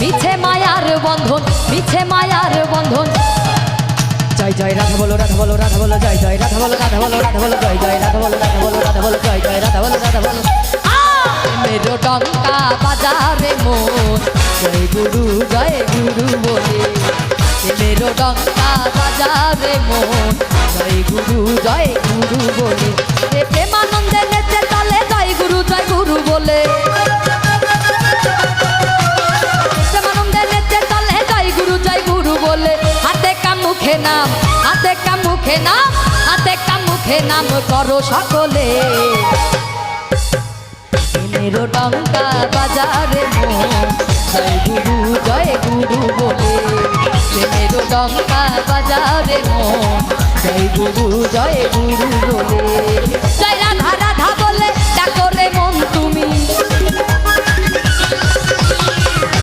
মিছে মায়ার বন্ধন, মিছে মায়ার বন্ধন। জয় জয় রাধা বলো, রাধা বলো, রাধা বলো, জয় জয় রাধা বলো, রাধা বলো, রাধা বলো, জয় জয় রাধা বলো, রাধা বলো, রাধা বলো, জয় জয় রাধা বলো, রাধা বলো। মেরো ডঙ্কা বাজারে মন, জয় গুরু বলে। মেরো ডঙ্কা বাজারে মন, জয় গুরু বলে। প্রেমানন্দে নেচে চলে জয় গুরু বলে। প্রেমানন্দে নেচে চলে জয় গুরু বলে। হাতে কাম মুখে নাম, হাতে কাম মুখে নাম, হাতে কাম মুখে নাম করো সকলে। মেরো ডঙ্কা বাজারে মন, জয় গুরু বলে। মেরো ডঙ্কা বাজারে মন, জয় গুরু বলে।